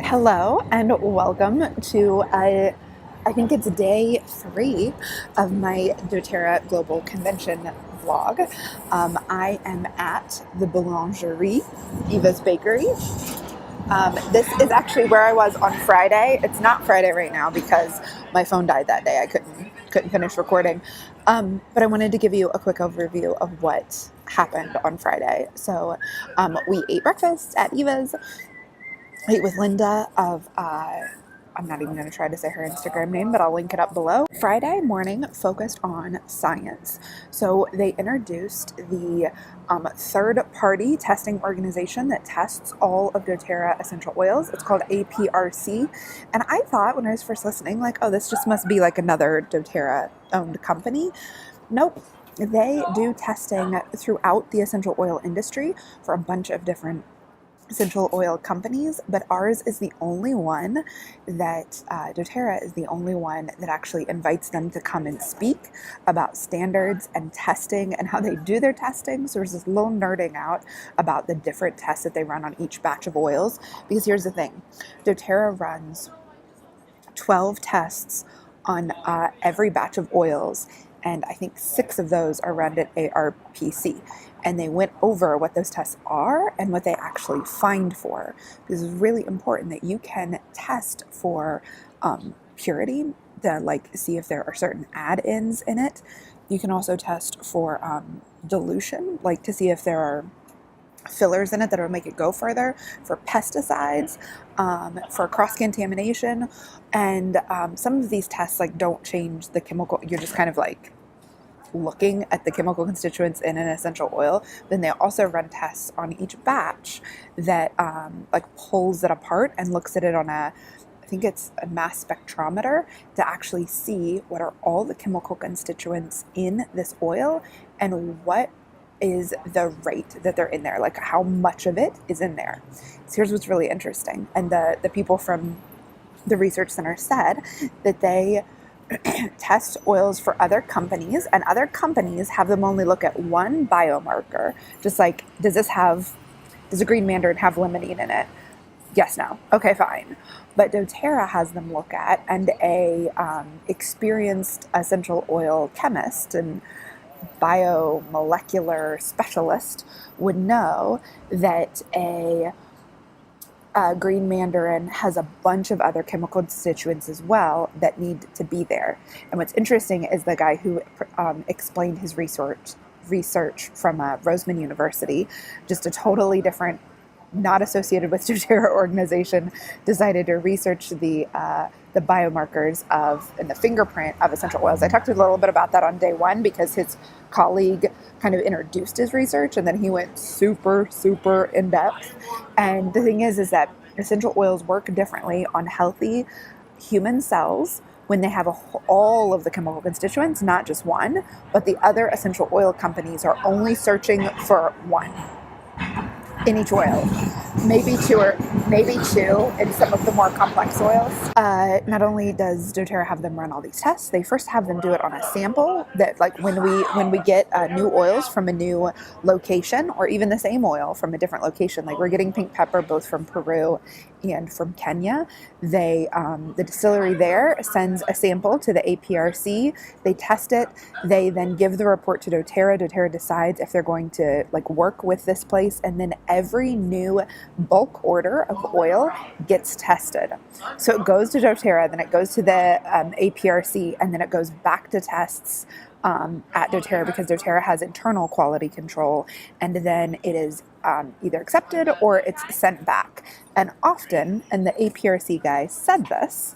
Hello and welcome to I think it's day 3 of my doTERRA Global Convention vlog. I am at the Boulangerie, Eva's Bakery. This is actually where I was on Friday. It's not Friday right now because my phone died that day. I couldn't finish recording. But I wanted to give you a quick overview of what happened on Friday. So we ate breakfast at Eva's. I ate with Linda of, I'm not even going to try to say her Instagram name, but I'll link it up below. Friday morning focused on science. So they introduced the third-party testing organization that tests all of doTERRA essential oils. It's called APRC. And I thought when I was first listening, like, oh, this just must be like another doTERRA-owned company. Nope. They do testing throughout the essential oil industry for a bunch of different essential oil companies, but ours is the only one that doTERRA is the only one that actually invites them to come and speak about standards and testing and how they do their testing. So there's this little nerding out about the different tests that they run on each batch of oils, because here's the thing: doTERRA runs 12 tests on every batch of oils, and I think 6 of those are run at ARPC. And they went over what those tests are and what they actually find for. This is really important that you can test for purity, to see if there are certain add-ins in it. You can also test for dilution, like to see if there are fillers in it that will make it go further, for pesticides, for cross-contamination, and some of these tests don't change the chemical. You're just kind of looking at the chemical constituents in an essential oil. Then they also run tests on each batch that pulls it apart and looks at it on I think it's a mass spectrometer, to actually see what are all the chemical constituents in this oil and what is the rate that they're in there, like how much of it is in there. So here's what's really interesting. And the people from the research center said that they test oils for other companies, and other companies have them only look at one biomarker, just like, does a green mandarin have limonene in it? Yes, no. Okay, fine. But doTERRA has them look at, and a experienced essential oil chemist and biomolecular specialist would know that a green mandarin has a bunch of other chemical constituents as well that need to be there. And what's interesting is the guy who explained his research from Roseman University, just a totally different, not associated with doTERRA organization, decided to research the biomarkers and the fingerprint of essential oils. I talked a little bit about that on day 1 because his colleague kind of introduced his research, and then he went super, super in depth. And the thing is that essential oils work differently on healthy human cells when they have all of the chemical constituents, not just one, but the other essential oil companies are only searching for one in each oil, maybe two in some of the more complex oils. Not only does doTERRA have them run all these tests, they first have them do it on a sample that, when we get new oils from a new location, or even the same oil from a different location, like we're getting pink pepper both from Peru and from Kenya. The distillery there sends a sample to the APRC. They test it. They then give the report to doTERRA. doTERRA decides if they're going to work with this place, and then every new bulk order of oil gets tested. So it goes to doTERRA, then it goes to the APRC, and then it goes back to tests at doTERRA, because doTERRA has internal quality control, and then it is either accepted or it's sent back. And often, and the APRC guy said this,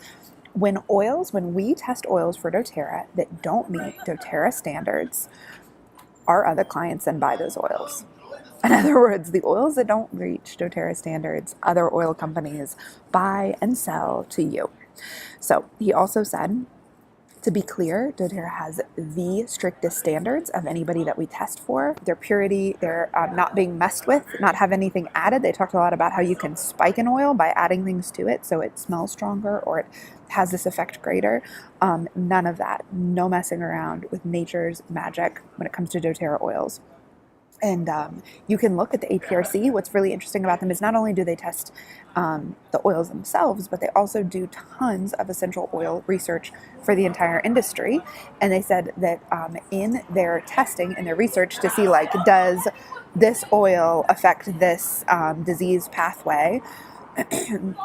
when we test oils for doTERRA that don't meet doTERRA standards, our other clients then buy those oils. In other words, the oils that don't reach doTERRA standards, other oil companies buy and sell to you. So he also said, to be clear, doTERRA has the strictest standards of anybody that we test for. Their purity, they're not being messed with, not have anything added. They talked a lot about how you can spike an oil by adding things to it so it smells stronger or it has this effect greater. None of that. No messing around with nature's magic when it comes to doTERRA oils. And you can look at the APRC. What's really interesting about them is not only do they test the oils themselves, but they also do tons of essential oil research for the entire industry. And they said that in their testing and their research to see, like, does this oil affect this disease pathway,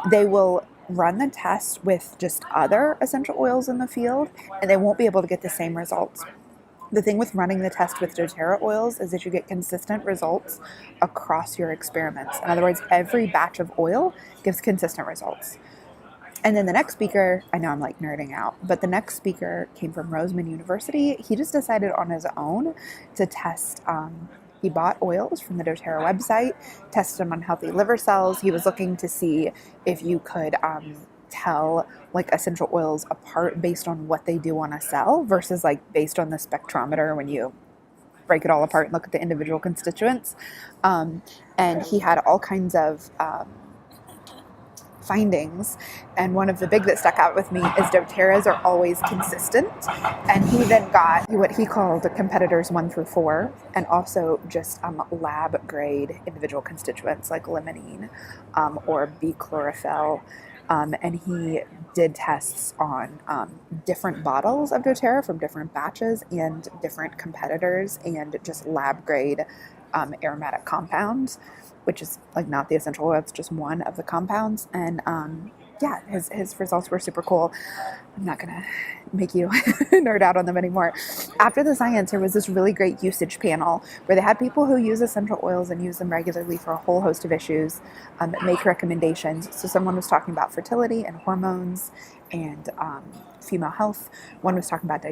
they will run the test with just other essential oils in the field, and they won't be able to get the same results. The thing with running the test with doTERRA oils is that you get consistent results across your experiments. In other words, every batch of oil gives consistent results. And then the next speaker, I know I'm like nerding out, but the next speaker came from Roseman University. He just decided on his own to test. He bought oils from the doTERRA website, tested them on healthy liver cells. He was looking to see if you could tell like essential oils apart based on what they do on a cell versus like based on the spectrometer when you break it all apart and look at the individual constituents. And he had all kinds of findings, and one of the big that stuck out with me is doTERRA's are always consistent. And he then got what he called the competitors 1 through 4, and also just lab grade individual constituents like limonene or B-chlorophyll. And he did tests on different bottles of doTERRA from different batches and different competitors and just lab grade aromatic compounds, which is like not the essential oil, it's just one of the compounds. And yeah, his results were super cool. I'm not gonna make you nerd out on them anymore. After the science, there was this really great usage panel where they had people who use essential oils and use them regularly for a whole host of issues, make recommendations. So someone was talking about fertility and hormones and female health. One was talking about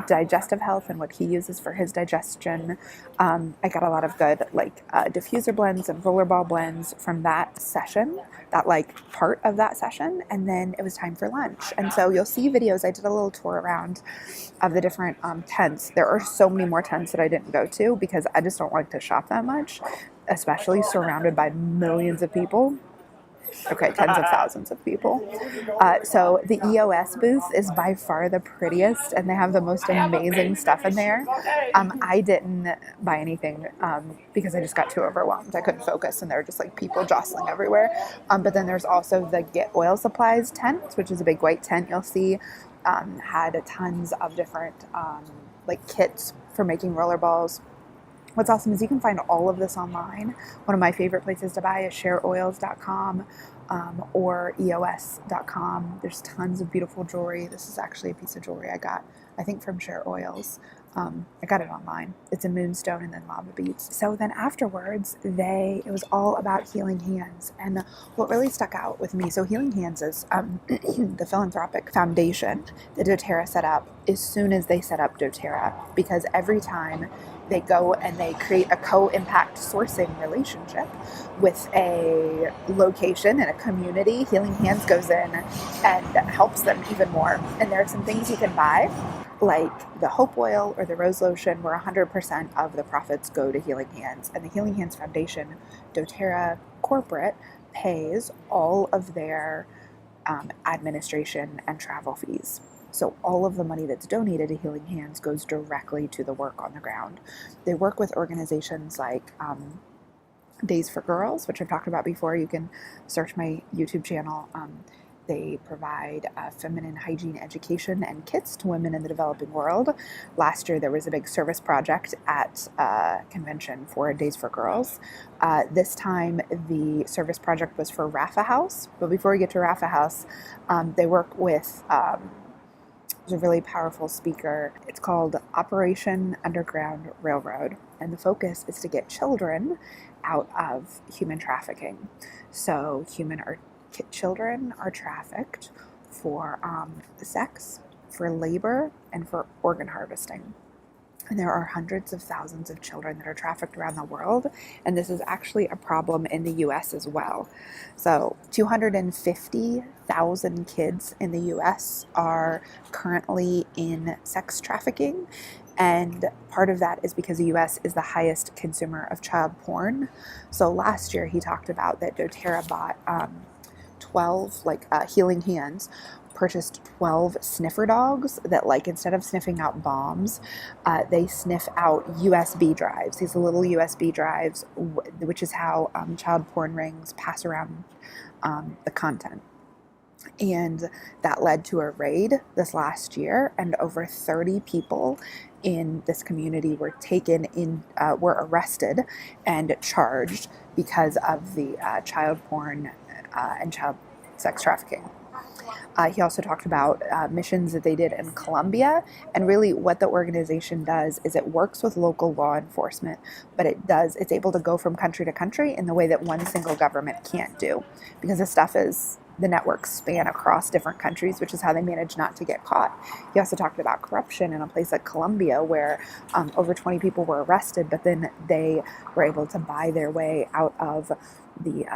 digestive health and what he uses for his digestion. I got a lot of good like diffuser blends and rollerball blends from that session, that like part of that session. And then it was time for lunch. And so you'll see videos. I did a little tour around of the different tents. There are so many more tents that I didn't go to because I just don't like to shop that much, especially surrounded by millions of people. Okay, tens of thousands of people. So the EOS booth is by far the prettiest, and they have the most amazing stuff in there. I didn't buy anything because I just got too overwhelmed. I couldn't focus, and there were just like people jostling everywhere. But then there's also the Get Oil Supplies tent, which is a big white tent you'll see. Had tons of different like kits for making rollerballs. What's awesome is you can find all of this online. One of my favorite places to buy is shareoils.com or eos.com. There's tons of beautiful jewelry. This is actually a piece of jewelry I got, I think, from Share Oils. I got it online. It's a moonstone and then lava beads. So then afterwards, it was all about Healing Hands. And what really stuck out with me, so Healing Hands is the philanthropic foundation that doTERRA set up as soon as they set up doTERRA, because every time they go and they create a co-impact sourcing relationship with a location and a community, Healing Hands goes in and helps them even more. And there are some things you can buy, like the Hope Oil or the Rose Lotion, where 100% of the profits go to Healing Hands. And the Healing Hands Foundation, doTERRA corporate, pays all of their administration and travel fees. So all of the money that's donated to Healing Hands goes directly to the work on the ground. They work with organizations like Days for Girls, which I've talked about before. You can search my YouTube channel. They provide feminine hygiene education and kits to women in the developing world. Last year, there was a big service project at convention for Days for Girls. This time, the service project was for Rafa House. But before we get to Rafa House, they work with a really powerful speaker. It's called Operation Underground Railroad, and the focus is to get children out of human trafficking. So children are trafficked for sex, for labor, and for organ harvesting. And there are hundreds of thousands of children that are trafficked around the world, and this is actually a problem in the U.S. as well. So 250,000 kids in the U.S. are currently in sex trafficking, and part of that is because the U.S. is the highest consumer of child porn. So last year he talked about that doTERRA bought 12 Healing Hands purchased 12 sniffer dogs that, like, instead of sniffing out bombs, they sniff out USB drives, these little USB drives, which is how child porn rings pass around the content. And that led to a raid this last year, and over 30 people in this community were were arrested and charged because of the child porn and child sex trafficking. He also talked about missions that they did in Colombia, and really what the organization does is it works with local law enforcement, but it's able to go from country to country in the way that one single government can't do, because the networks span across different countries, which is how they manage not to get caught. He also talked about corruption in a place like Colombia, where over 20 people were arrested, but then they were able to buy their way out of the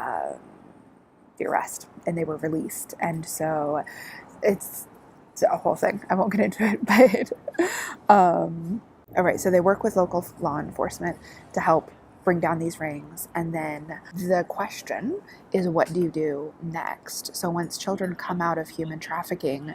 arrest, and they were released. And so it's a whole thing. I won't get into it, but all right, so they work with local law enforcement to help bring down these rings. And then the question is, what do you do next? So once children come out of human trafficking,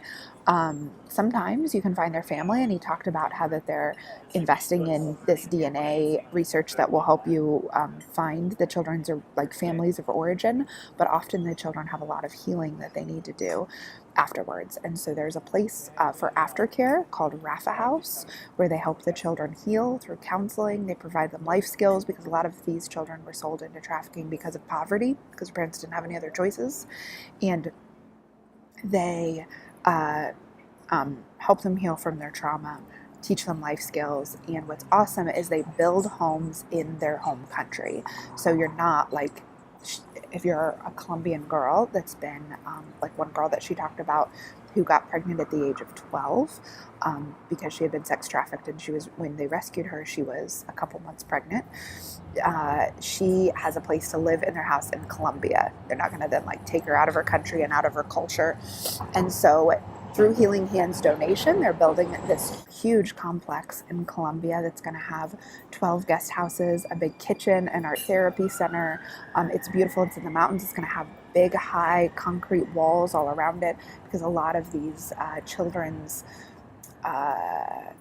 sometimes you can find their family, and he talked about how that they're investing in this DNA research that will help you find the children's families of origin, but often the children have a lot of healing that they need to do afterwards. And so there's a place for aftercare called Rafa House, where they help the children heal through counseling. They provide them life skills, because a lot of these children were sold into trafficking because of poverty, because their parents didn't have any other choices. And they help them heal from their trauma, teach them life skills. And what's awesome is they build homes in their home country. So you're not like, if you're a Colombian girl that's been, like one girl that she talked about who got pregnant at the age of 12 because she had been sex trafficked, and when they rescued her, she was a couple months pregnant. She has a place to live in their house in Colombia. They're not going to then take her out of her country and out of her culture. And so through Healing Hands donation, they're building this huge complex in Colombia that's going to have 12 guest houses, a big kitchen, an art therapy center. It's beautiful. It's in the mountains. It's going to have big, high concrete walls all around it, because a lot of these children's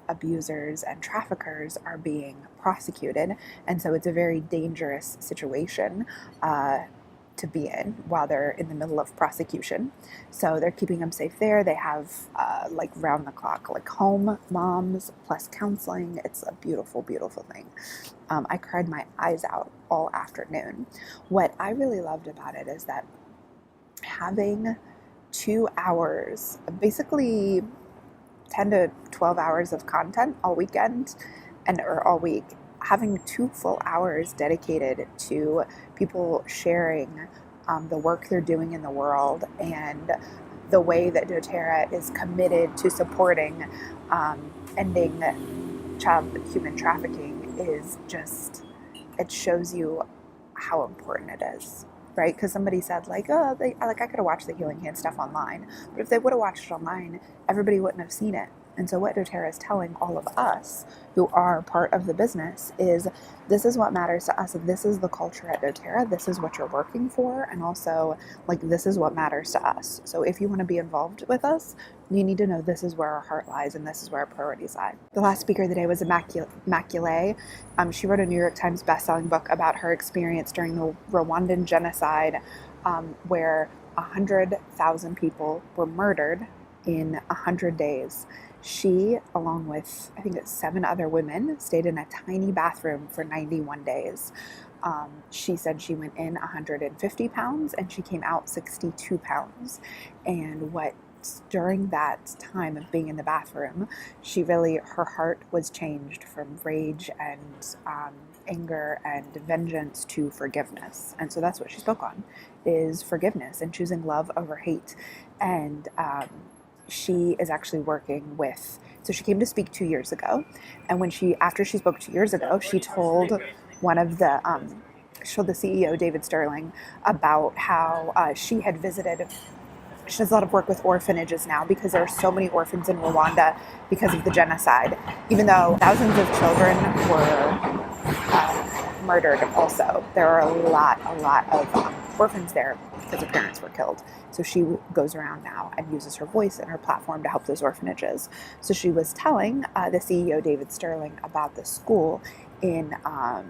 abusers and traffickers are being prosecuted. And so it's a very dangerous situation to be in while they're in the middle of prosecution. So they're keeping them safe there. They have round the clock home moms plus counseling. It's a beautiful, beautiful thing. I cried my eyes out all afternoon. What I really loved about it is that having 2 hours, basically 10 to 12 hours of content all weekend or all week, having 2 full hours dedicated to people sharing the work they're doing in the world, and the way that dōTERRA is committed to supporting ending human trafficking is just, it shows you how important it is, right? Because somebody said I could have watched the Healing Hand stuff online, but if they would have watched it online, everybody wouldn't have seen it. And so what dōTERRA is telling all of us who are part of the business is, this is what matters to us. This is the culture at dōTERRA. This is what you're working for. And also, this is what matters to us. So if you want to be involved with us, you need to know this is where our heart lies and this is where our priorities lie. The last speaker of the day was Immaculée. She wrote a New York Times bestselling book about her experience during the Rwandan genocide, where 100,000 people were murdered in 100 days. She, along with, I think it's 7 other women, stayed in a tiny bathroom for 91 days. She said she went in 150 pounds and she came out 62 pounds. And during that time of being in the bathroom, her heart was changed from rage and anger and vengeance to forgiveness. And so that's what she spoke on, is forgiveness and choosing love over hate. And she is actually working so she came to speak 2 years ago. And after she spoke 2 years ago, she told the CEO, David Sterling, about how she had visited. She does a lot of work with orphanages now, because there are so many orphans in Rwanda because of the genocide, even though thousands of children were murdered also. There are a lot of orphans there because their parents were killed. So she goes around now and uses her voice and her platform to help those orphanages. So she was telling the CEO, David Sterling, about the school in a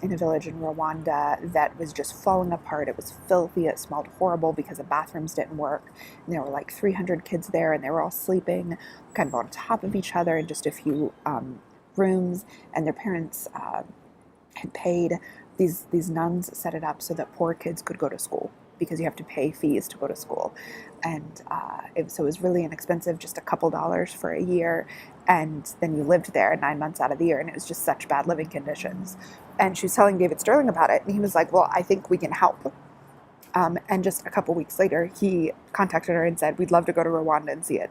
village in Rwanda that was just falling apart. It was filthy. It smelled horrible because the bathrooms didn't work. And there were like 300 kids there, and they were all sleeping kind of on top of each other in just a few rooms. And their parents had paid, these nuns set it up so that poor kids could go to school, because you have to pay fees to go to school. And so it was really inexpensive, just a couple dollars for a year. And then you lived there 9 months out of the year, and it was just such bad living conditions. And she was telling David Sterling about it, and he was like, well, I think we can help. And just a couple weeks later, he contacted her and said, we'd love to go to Rwanda and see it.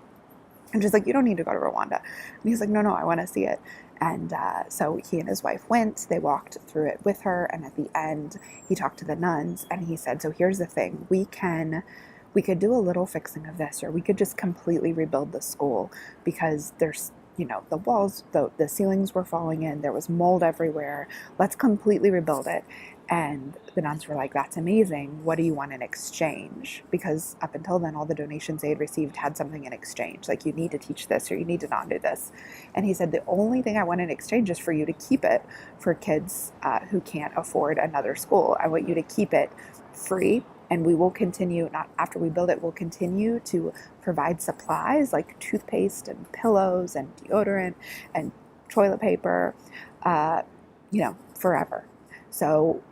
And she's like, you don't need to go to Rwanda. And he's like, no, I want to see it. And so he and his wife went. They walked through it with her. And at the end, he talked to the nuns, and he said, so here's the thing. We could do a little fixing of this, or we could just completely rebuild the school, because there's, the walls, the ceilings were falling in. There was mold everywhere. Let's completely rebuild it. And the nuns were like, that's amazing. What do you want in exchange? Because up until then, all the donations they had received had something in exchange. Like, you need to teach this, or you need to not do this. And he said, the only thing I want in exchange is for you to keep it for kids who can't afford another school. I want you to keep it free. And we will continue, not after we build it, we'll continue to provide supplies like toothpaste and pillows and deodorant and toilet paper, forever. So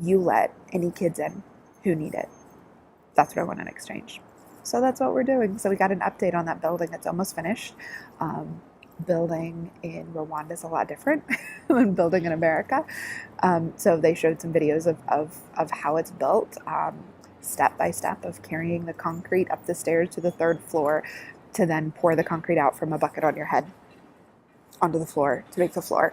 you let any kids in who need it. That's what I want in exchange. So that's what we're doing. So we got an update on that building. It's almost finished. Building in Rwanda is a lot different than building in America. So they showed some videos of how it's built, step by step, of carrying the concrete up the stairs to the 3rd floor to then pour the concrete out from a bucket on your head onto the floor to make the floor.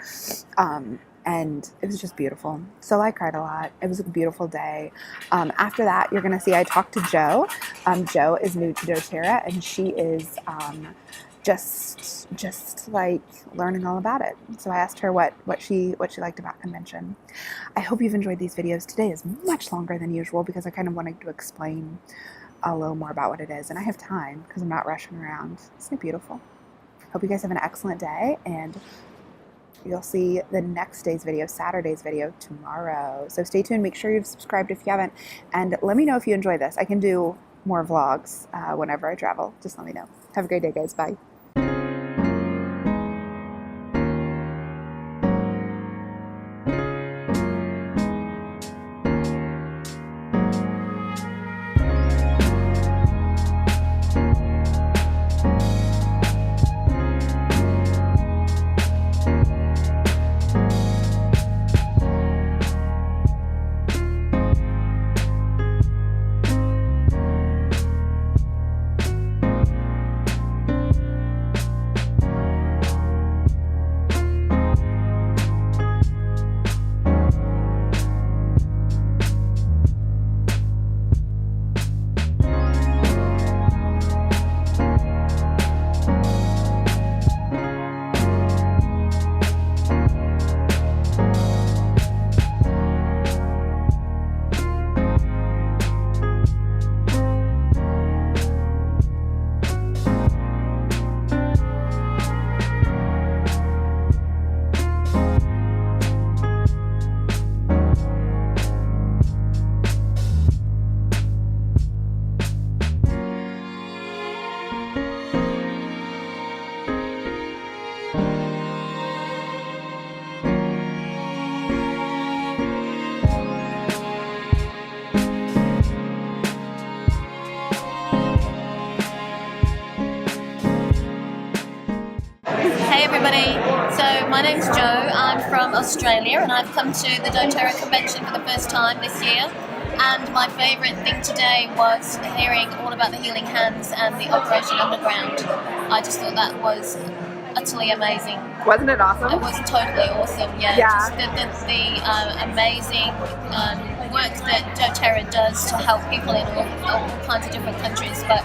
And it was just beautiful. So I cried a lot. It was a beautiful day. After that, you're going to see I talked to Jo. Jo is new to dōTERRA, and she is just like learning all about it. So I asked her what she liked about convention. I hope you've enjoyed these videos. Today is much longer than usual because I kind of wanted to explain a little more about what it is, and I have time because I'm not rushing around. Isn't it beautiful? Hope you guys have an excellent day, and you'll see the next day's video, Saturday's video, tomorrow. So stay tuned. Make sure you've subscribed if you haven't, and let me know if you enjoy this. I can do more vlogs whenever I travel. Just let me know. Have a great day, guys. Bye. Hey everybody, so my name's Jo, I'm from Australia and I've come to the dōTERRA convention for the first time this year, and my favourite thing today was hearing all about the Healing Hands and the Operation Underground. I just thought that was utterly amazing. Wasn't it awesome? It was totally awesome, yeah. Just the amazing work that dōTERRA does to help people in all kinds of different countries, but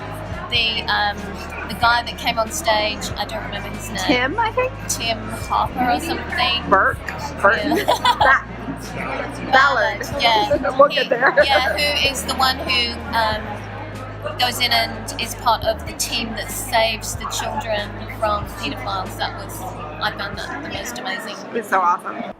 the guy that came on stage, I don't remember his name. Tim, I think? Tim Harper or something. Burton. Yeah. Ballard. Yeah. We'll get there. Yeah, who is the one who goes in and is part of the team that saves the children from pedophiles. I found that the most amazing. It's so awesome.